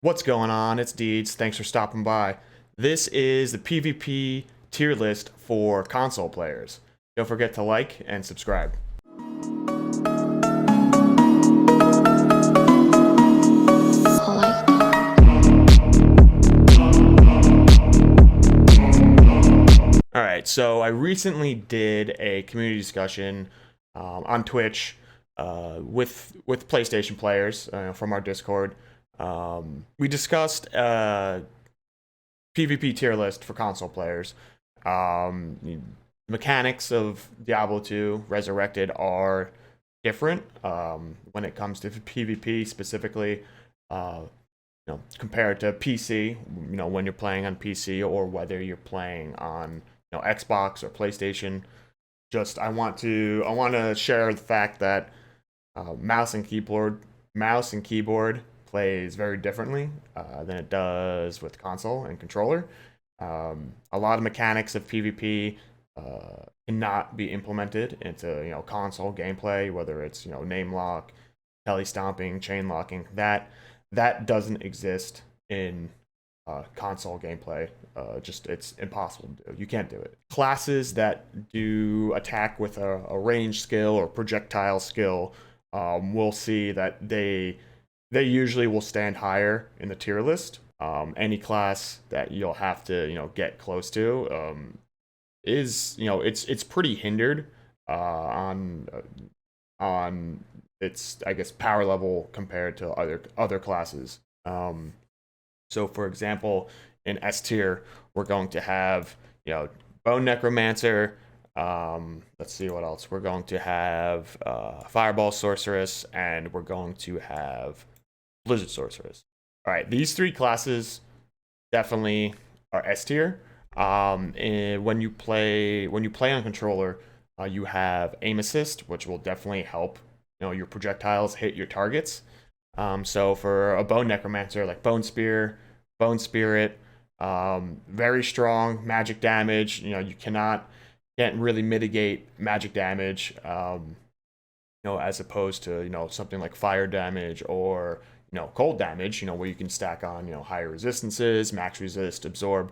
What's going on? It's Deeds. Thanks for stopping by. This is the PvP tier list for console players. Don't forget to like and subscribe. Alright, so I recently did a community discussion on Twitch with PlayStation players from our Discord. We discussed PvP tier list for console players. Mechanics of Diablo 2 Resurrected are different when it comes to PvP specifically. Compared to PC, when you're playing on PC or whether you're playing on Xbox or PlayStation. I want to share the fact that mouse and keyboard plays very differently than it does with console and controller. A lot of mechanics of PvP cannot be implemented into console gameplay, whether it's name lock, telly stomping, chain locking. That doesn't exist in console gameplay. It's impossible to do. You can't do it. Classes that do attack with a range skill or projectile skill, we'll see that they usually will stand higher in the tier list. Any class that you'll have to get close to is it's pretty hindered on its, I guess, power level compared to other classes. So for example, in S tier, we're going to have Bone Necromancer. Let's see what else. We're going to have Fireball Sorceress, and we're going to have Blizzard Sorceress. All right, these three classes definitely are S tier. And when you play on controller, you have aim assist, which will definitely help your projectiles hit your targets. So for a Bone Necromancer, like Bone Spear, Bone Spirit, very strong magic damage. You can't really mitigate magic damage, as opposed to something like fire damage or cold damage, where you can stack on higher resistances, max resist, absorb.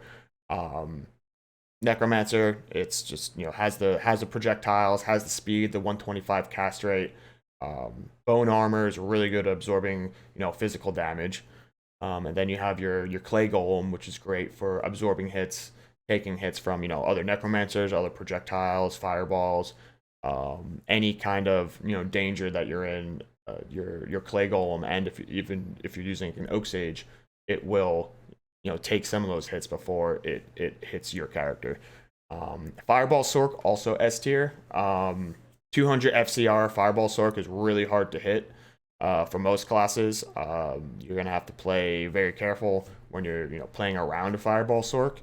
Necromancer, it's just has the projectiles, has the speed, the 125 cast rate. Bone armor is really good at absorbing physical damage. And then you have your clay golem, which is great for absorbing hits, taking hits from other necromancers, other projectiles, fireballs, any kind of danger that you're in. Your clay golem, and even if you're using an oak sage, it will take some of those hits before it hits your character. Fireball Sork, also S tier. 200 FCR Fireball Sork is really hard to hit for most classes. You're gonna have to play very careful when you're playing around a Fireball Sork.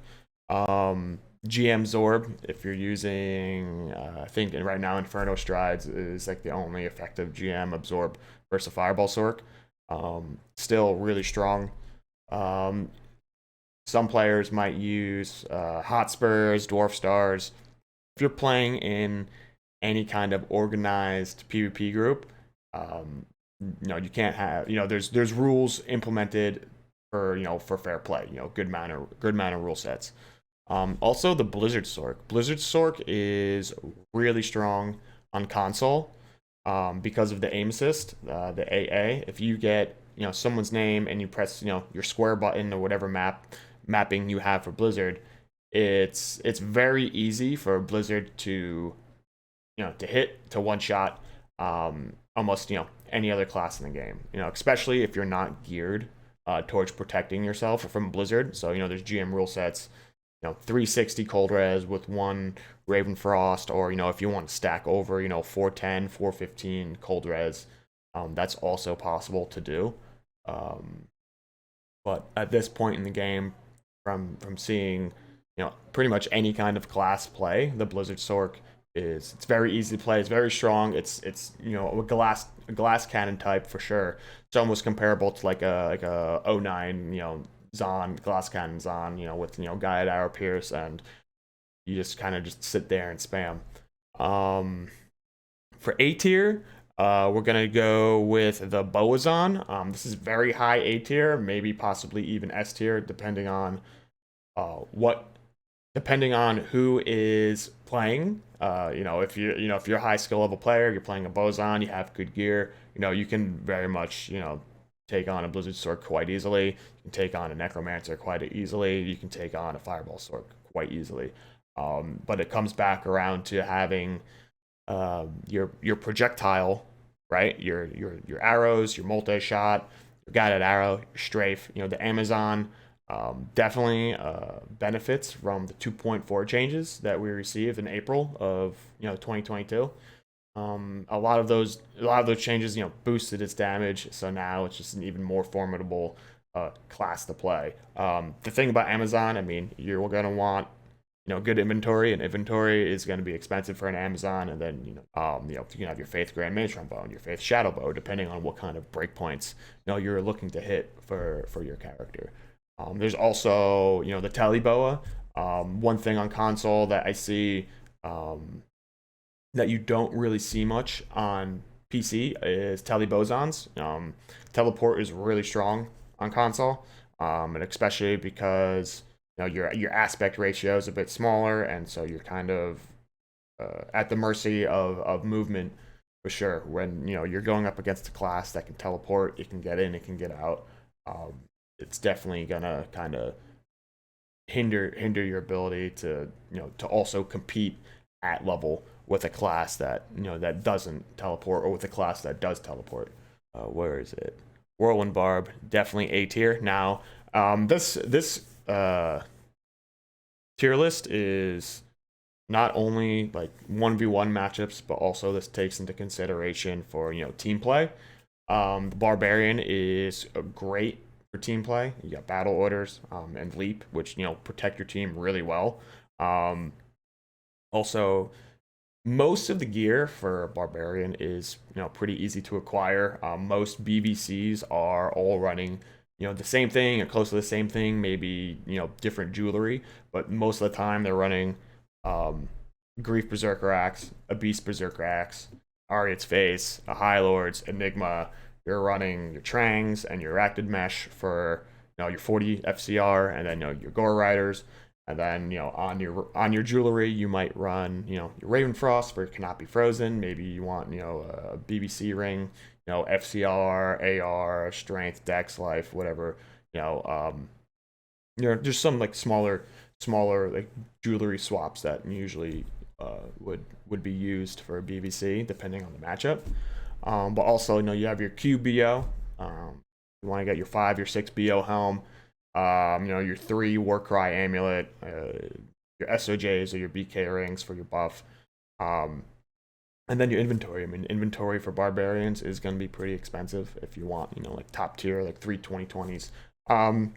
GM Zorb, if you're using, I think right now Inferno Strides is like the only effective GM absorb versus Fireball Sork. Still really strong. Some players might use Hotspurs, Dwarf Stars. If you're playing in any kind of organized PvP group, you can't have there's rules implemented for fair play. Good manner rule sets. Also, the Blizzard Sork. Blizzard Sork is really strong on console because of the aim assist, the AA. If you get someone's name and you press your square button or whatever mapping you have for Blizzard, it's very easy for Blizzard to to one shot almost any other class in the game. Especially if you're not geared towards protecting yourself from Blizzard. So there's GM rule sets. 360 cold res with one Raven Frost, or if you want to stack over 410 415 cold res, that's also possible to do. But at this point in the game, from seeing pretty much any kind of class play, the Blizzard Sork it's very easy to play. It's very strong. It's a glass cannon type for sure. It's almost comparable to like a 09 Zon, glass cannon Zon, with guided arrow pierce, and you just kind of just sit there and spam. For A tier, We're gonna go with the Boazon. This is very high A tier, maybe possibly even S tier, what depending on who is playing. If you're a high skill level player, you're playing a Boson, you have good gear. You can very much take on a Blizzard Sword quite easily. You can take on a Necromancer quite easily. You can take on a Fireball Sword quite easily. But it comes back around to having your projectile, right? Your arrows, your multi shot, your guided arrow, your strafe. The Amazon definitely benefits from the 2.4 changes that we received in April of 2022. A lot of those changes boosted its damage, so now it's just an even more formidable class to play. The thing about Amazon, I mean, you're gonna want good inventory, and inventory is going to be expensive for an Amazon. And then you can have your Faith Grand Mage Trombone, your Faith Shadow Bow, depending on what kind of breakpoints you're looking to hit for your character. There's also the Teleboa. One thing on console that I see that you don't really see much on PC is Telebosons. Teleport is really strong on console, and especially because your aspect ratio is a bit smaller, and so you're kind of at the mercy of movement for sure. When you're going up against a class that can teleport, it can get in, it can get out. It's definitely gonna kind of hinder your ability to to also compete at level with a class that that doesn't teleport, or with a class that does teleport. Where is it? Whirlwind Barb, definitely A tier. Now, this tier list is not only like 1v1 matchups, but also this takes into consideration for team play. The Barbarian is great for team play. You got battle orders and leap, which protect your team really well. Also, most of the gear for Barbarian is pretty easy to acquire. Most BVCs are all running the same thing or close to the same thing, maybe different jewelry, but most of the time they're running Grief Berserker Axe, a Beast Berserker Axe, Ariat's Face, a High Lords, Enigma. You're running your Trangs and your Acted Mesh for your 40 FCR, and then your Gore Riders. And then on your jewelry you might run your Ravenfrost for Cannot Be Frozen. Maybe you want a BBC ring, FCR, AR, Strength, Dex, Life, whatever. There's some like smaller like jewelry swaps that usually would be used for a BVC depending on the matchup. But also you have your QBO. You want to get your 5, your 6 BO helm. Your 3 Warcry amulet, your SOJs or your BK rings for your buff, and then your inventory. I mean, inventory for barbarians is going to be pretty expensive if you want, like top tier, like 3 2020s.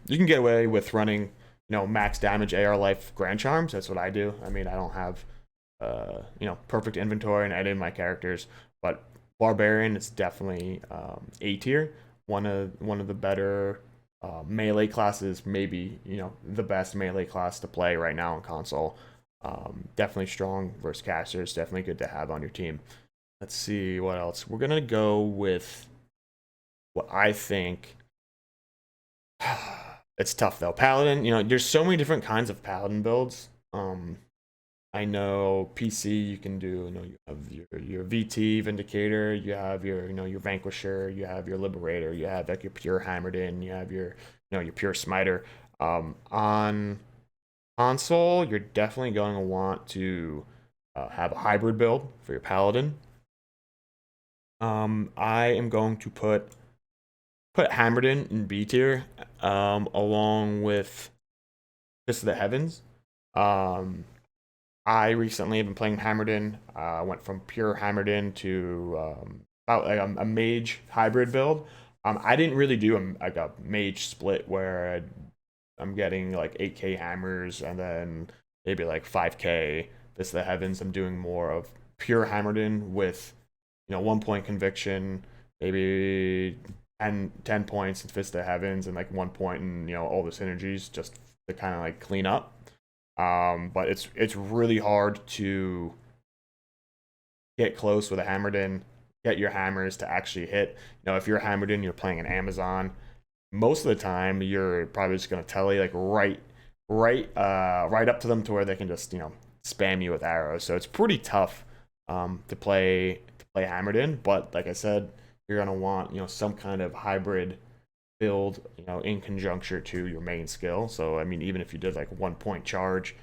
You can get away with running, max damage AR life Grand Charms. That's what I do. I mean, I don't have, perfect inventory in any of my characters, but barbarian is definitely A tier. One of the better melee classes, maybe the best melee class to play right now on console. Definitely strong versus casters. Definitely good to have on your team. Let's see what else. We're gonna go with what I think. It's tough though. Paladin. There's so many different kinds of paladin builds. I know PC you can do. You have your VT Vindicator. You have your your Vanquisher. You have your Liberator. You have like your pure Hammered In. You have your your pure Smiter. On console, you're definitely going to want to have a hybrid build for your Paladin. I am going to put Hammered In B tier, along with Fist of the Heavens. I recently have been playing Hammered In. I went from pure Hammered In to about like a mage hybrid build. I didn't really do a mage split where I'm getting like 8k hammers and then maybe like 5k Fist of the Heavens. I'm doing more of pure Hammered In with 1 point conviction, maybe 10 points in Fist of the Heavens, and like 1 point in all the synergies, just to kind of like clean up. But it's really hard to get close with a Hammered In get your hammers to actually hit. If you're hammered in, you're playing an Amazon. Most of the time, you're probably just gonna telly like right up to them to where they can just spam you with arrows. So it's pretty tough to play hammered in. But like I said, you're gonna want some kind of hybrid build in conjunction to your main skill. So I mean, even if you did like 1 point charge,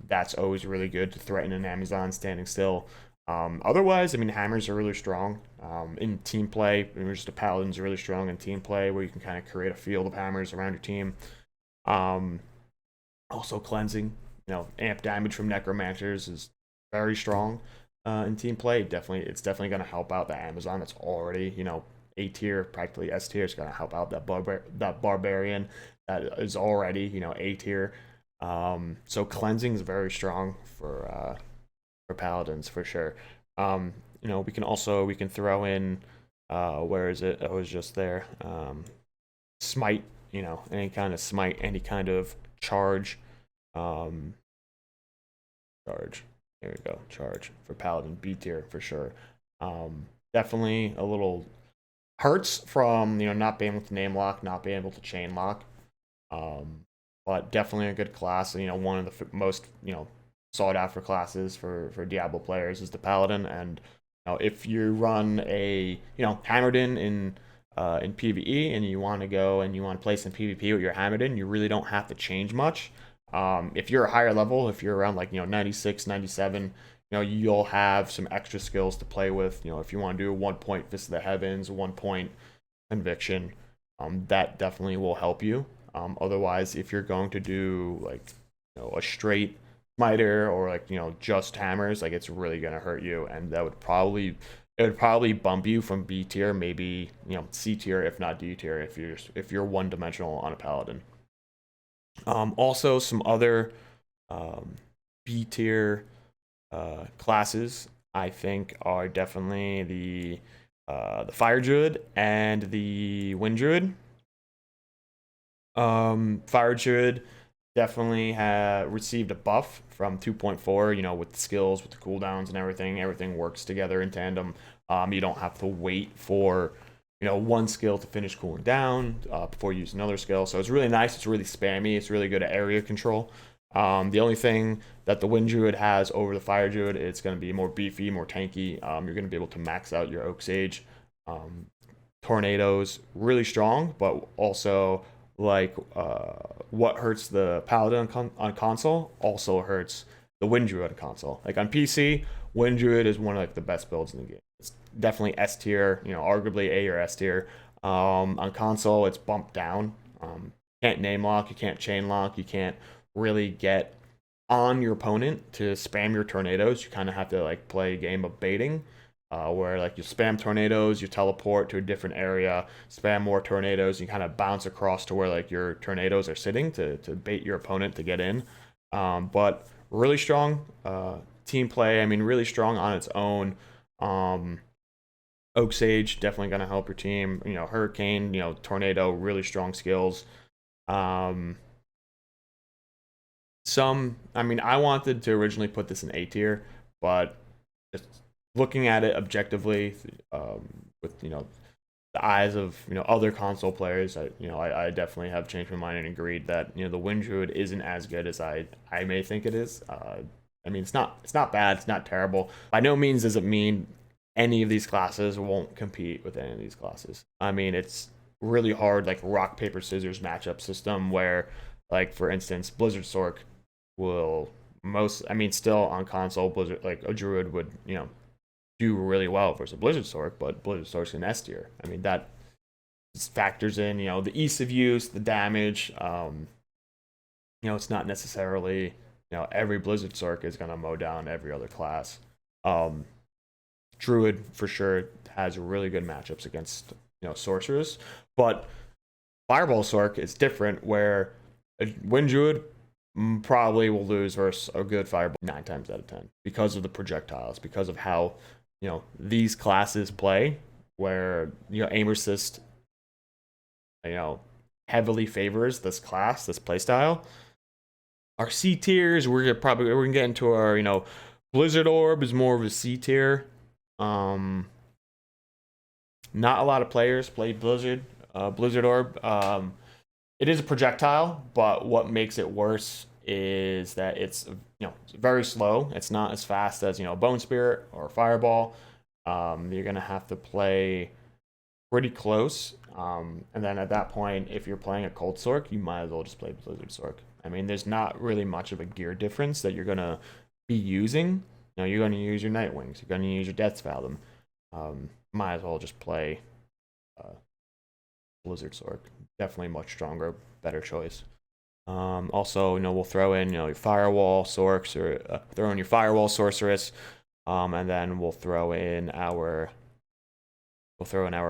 that's always really good to threaten an Amazon standing still. Otherwise, I mean, hammers are really strong in team play. I mean, just a paladin's really strong in team play where you can kind of create a field of hammers around your team. Um, Also, cleansing, amp damage from necromancers is very strong in team play. It's definitely going to help out the Amazon that's already A tier, practically S tier. It's going to help out that barbarian that is already A tier. So cleansing is very strong for paladins for sure. We can throw in where is it? I was just there. Smite, any kind of smite, any kind of charge. Charge. There we go. Charge for paladin B tier for sure. Definitely a little hurts from not being able to name lock, not being able to chain lock. But definitely a good class. One of the most sought after classes for Diablo players is the paladin. And if you run a hammered in PvE and you want to go and you want to play some PvP with your hammered in, you really don't have to change much. If you're a higher level, if you're around like 96, 97, you'll have some extra skills to play with. If you want to do a 1 point Fist of the Heavens, 1 point Conviction, that definitely will help you. Otherwise, if you're going to do like a straight smiter or like just hammers, like it's really gonna hurt you, and that would probably bump you from B tier, maybe C tier, if not D tier, if you're one dimensional on a paladin. Also, some other B tier classes I think are definitely the Fire Druid and the Wind Druid. Fire Druid definitely received a buff from 2.4, with the skills, with the cooldowns and everything. Everything works together in tandem. You don't have to wait for one skill to finish cooling down before you use another skill. So it's really nice. It's really spammy. It's really good at area control. The only thing that the Wind Druid has over the Fire Druid, it's going to be more beefy, more tanky. You're going to be able to max out your Oak Sage. Tornadoes, really strong, but also like what hurts the Paladin on console also hurts the Wind Druid on console. Like on PC, Wind Druid is one of like the best builds in the game. It's definitely S tier, arguably A or S tier. On console, it's bumped down. Can't name lock, you can't chain lock, you can't really get on your opponent to spam your tornadoes. You kind of have to like play a game of baiting, where like you spam tornadoes, you teleport to a different area, spam more tornadoes, you kind of bounce across to where like your tornadoes are sitting to bait your opponent to get in. But really strong team play. I mean, really strong on its own. Oak Sage definitely gonna help your team. Hurricane, tornado, really strong skills. I mean, I wanted to originally put this in A tier, but just looking at it objectively, with the eyes of other console players, I definitely have changed my mind and agreed that the Wind Druid isn't as good as I may think it is. I mean, it's not bad, it's not terrible. By no means does it mean any of these classes won't compete with any of these classes. I mean, it's really hard, like rock paper scissors matchup system where, like for instance, Blizzard Sork will still on console, Blizzard like a Druid would do really well versus a Blizzard Sork, but Blizzard Sork's an S tier. I mean, that factors in the ease of use, the damage. It's not necessarily every Blizzard Sork is gonna mow down every other class. Druid for sure has really good matchups against sorcerers, but Fireball Sork is different, where a Wind Druid probably will lose versus a good Fireball 9 times out of 10 because of the projectiles, because of how these classes play, where aim assist heavily favors this class, this playstyle. Our C tiers, we're gonna get into our Blizzard Orb is more of a C tier. Not a lot of players play Blizzard Orb. It is a projectile, but what makes it worse is that it's very slow. It's not as fast as Bone Spirit or Fireball. You're gonna have to play pretty close. And then at that point, if you're playing a Cold Sork, you might as well just play Blizzard Sork. I mean, there's not really much of a gear difference that you're gonna be using. You're gonna use your Nightwings. You're gonna use your Death's Fathom. Might as well just play Blizzard Sork. Definitely much stronger, better choice. Also, we'll throw in your Firewall Sorks, or throw in your Firewall Sorceress, and then we'll throw in our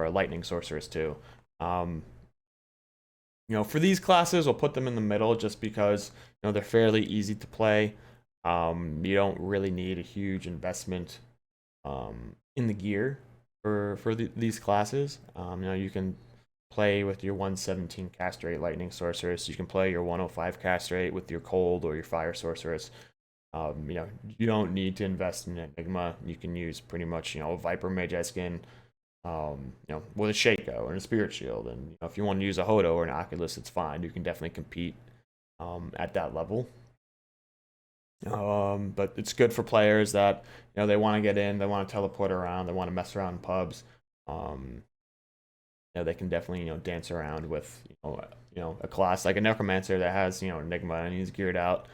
Lightning Sorceress too. For these classes, we'll put them in the middle just because they're fairly easy to play. You don't really need a huge investment in the gear for these classes. You can play with your 117 cast rate Lightning Sorceress. You can play your 105 cast rate with your Cold or your Fire Sorceress. You don't need to invest in Enigma. You can use pretty much a Viper Magi skin, with a Shaco and a Spirit Shield, and if you want to use a Hodo or an Oculus, it's fine. You can definitely compete at that level. But it's good for players that they want to get in, they want to teleport around, they want to mess around in pubs. They can definitely dance around with a class like a Necromancer that has Enigma and he's geared out.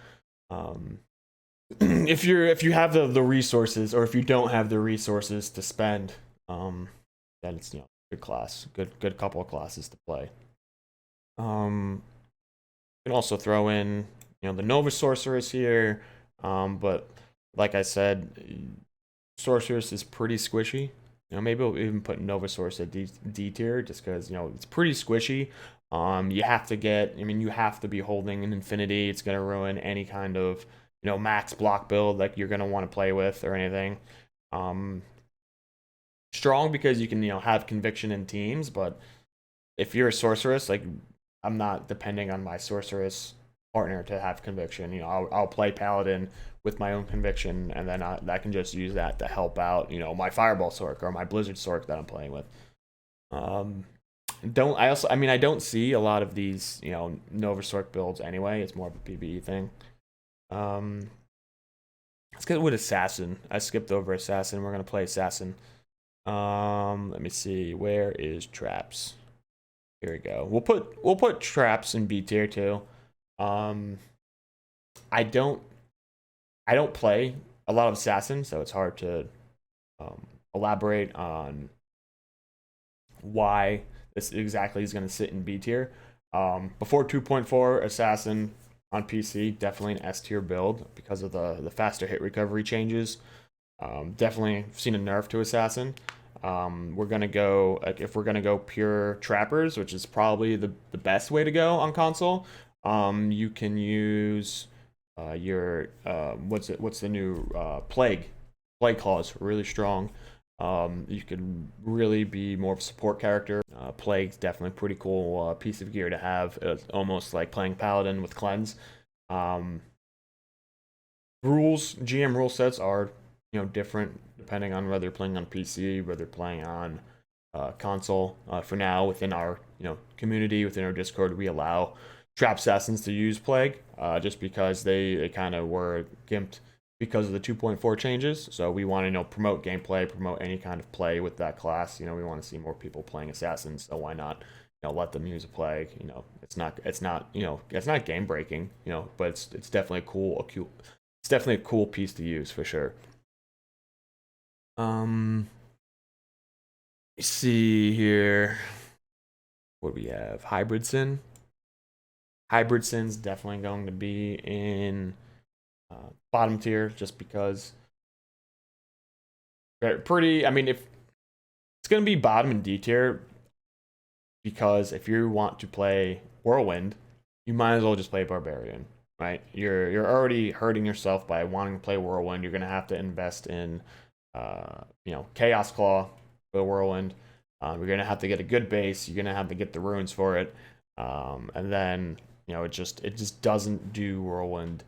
If you have the resources, or if you don't have the resources to spend, then it's good class, good couple of classes to play. You can also throw in the Nova Sorceress here, but like I said, Sorceress is pretty squishy. Maybe we'll even put Nova Source at D tier just because it's pretty squishy. You have to be holding an Infinity. It's gonna ruin any kind of max block build like you're gonna want to play with or anything. Strong because you can have conviction in teams, but if you're a sorceress, like I'm not depending on my sorceress partner to have conviction. I'll play Paladin with my own conviction, and then I can just use that to help out my Fireball Sork or my Blizzard Sork that I'm playing with. I don't see a lot of these Nova Sork builds anyway. It's more of a PvE thing. Let's get with Assassin. I skipped over Assassin. We're gonna play Assassin. Let me see. Where is Traps? Here we go. We'll put Traps in B tier too. I don't play a lot of Assassin, so it's hard to elaborate on why this exactly is going to sit in B tier. Before 2.4, Assassin on PC, definitely an S tier build because of the faster hit recovery changes. Definitely seen a nerf to Assassin. We're gonna go, if we're gonna go pure trappers, which is probably the best way to go on console. You can use your what's the new Plague Claws, really strong. You can really be more of a support character. Plague's definitely a pretty cool piece of gear to have. It's almost like playing Paladin with Cleanse. GM rule sets are different depending on whether you're playing on PC, whether you're playing on console. For now, within our community, within our Discord, we allow Trap Assassins to use Plague, just because they kind of were gimped because of the 2.4 changes. So we want to promote gameplay, promote any kind of play with that class. We want to see more people playing Assassins. So why not let them use a Plague? It's not game breaking, but it's definitely it's definitely a cool piece to use for sure. Let's see here. What do we have? Hybrid Sin. Hybrid Sin's definitely going to be in bottom tier just because they're pretty. If it's going to be bottom and D tier, because if you want to play Whirlwind, you might as well just play Barbarian, right? You're already hurting yourself by wanting to play Whirlwind. You're going to have to invest in Chaos Claw for the Whirlwind. You're gonna have to get a good base. You're gonna have to get the runes for it, and then it just doesn't do Whirlwind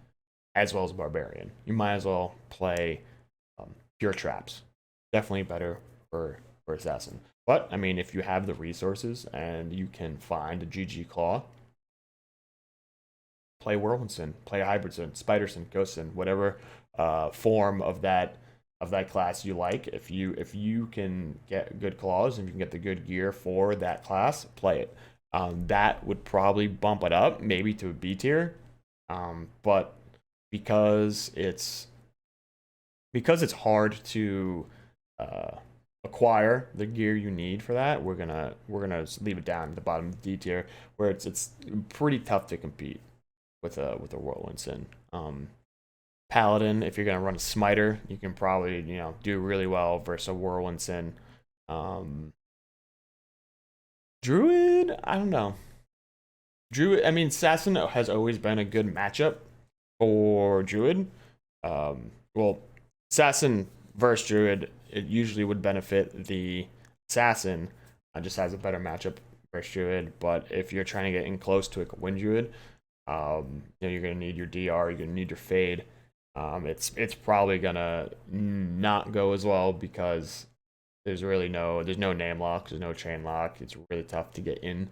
as well as Barbarian. You might as well play pure traps. Definitely better for Assassin. But I mean, if you have the resources and you can find a GG Claw, play Whirlwind Sin, play Hybrid Sin, Spider Sin, Ghost Sin, whatever form of that class you like. If you can get good claws and you can get the good gear for that class, play it. That would probably bump it up, maybe to a B tier. But because it's hard to acquire the gear you need for that, we're gonna leave it down at the bottom of the D tier, where it's pretty tough to compete with a Whirlwind Sin. Paladin, if you're gonna run a smiter, you can probably do really well versus a Whirlwind Sin. Druid, I don't know. Druid, I mean, Assassin has always been a good matchup for Druid. Well, Assassin versus Druid, it usually would benefit the Assassin. Just has a better matchup versus Druid. But if you're trying to get in close to a Wind Druid, you're gonna need your DR, you're gonna need your Fade. It's probably gonna not go as well because there's no name lock, there's no chain lock. It's really tough to get in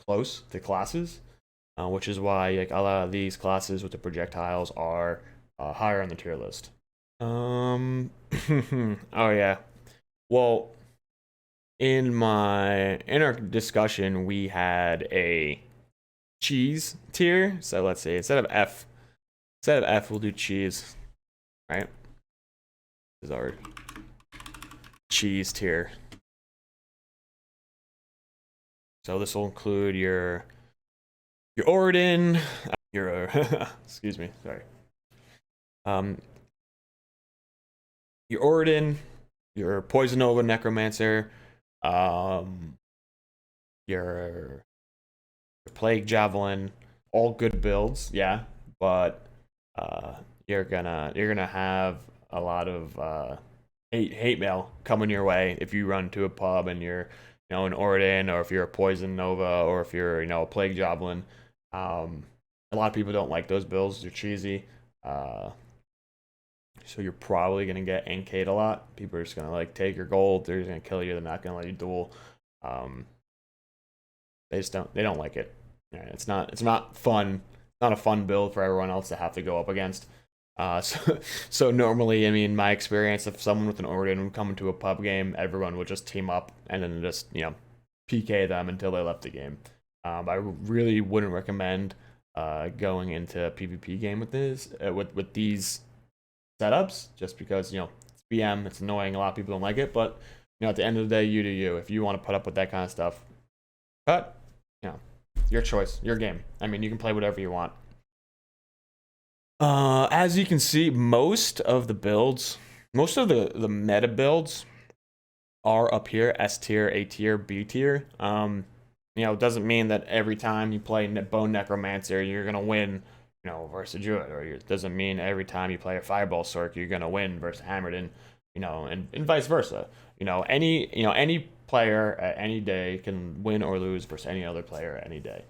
close to classes, which is why like a lot of these classes with the projectiles are higher on the tier list. Oh yeah. Well, in our discussion, we had a cheese tier. So let's see, instead of F, we'll do cheese. Right? This is our cheese tier. So this will include your Oridin, your excuse me, sorry. Your Oridin, your Poison Nova Necromancer, your Plague Javelin, all good builds, yeah, but you're gonna have a lot of hate mail coming your way if you run to a pub and you're an Oridin, or if you're a Poison Nova, or if you're a Plague Javelin. A lot of people don't like those builds. They're cheesy. So you're probably gonna get NK'd a lot. People are just gonna like take your gold. They're just gonna kill you. They're not gonna let you duel. They don't like it. Yeah, it's not fun. It's not a fun build for everyone else to have to go up against. So normally, I mean, my experience, if someone with an Oridin would come into a pub game, everyone would just team up and then just PK them until they left the game. I really wouldn't recommend going into a PvP game with with these setups, just because it's BM, it's annoying, a lot of people don't like it, but at the end of the day, you do you. If you want to put up with that kind of stuff, but your choice, your game. I mean, you can play whatever you want. As you can see, most of the meta builds are up here: S tier, A tier, B tier. It doesn't mean that every time you play Bone Necromancer, you're gonna win, versus Druid, or it doesn't mean every time you play a Fireball Sork, you're gonna win versus Hammerden, and vice versa. Any player at any day can win or lose versus any other player at any day.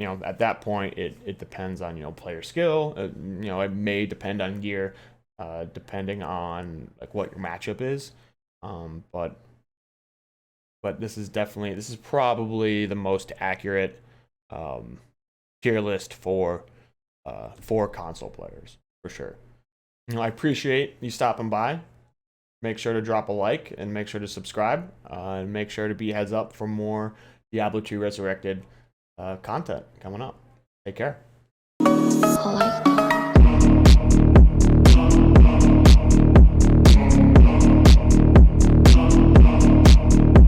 At that point, it depends on player skill. It may depend on gear, depending on like what your matchup is. But this is probably the most accurate tier list for console players for sure. I appreciate you stopping by. Make sure to drop a like and make sure to subscribe, and make sure to be heads up for more Diablo 2 Resurrected content coming up. Take care.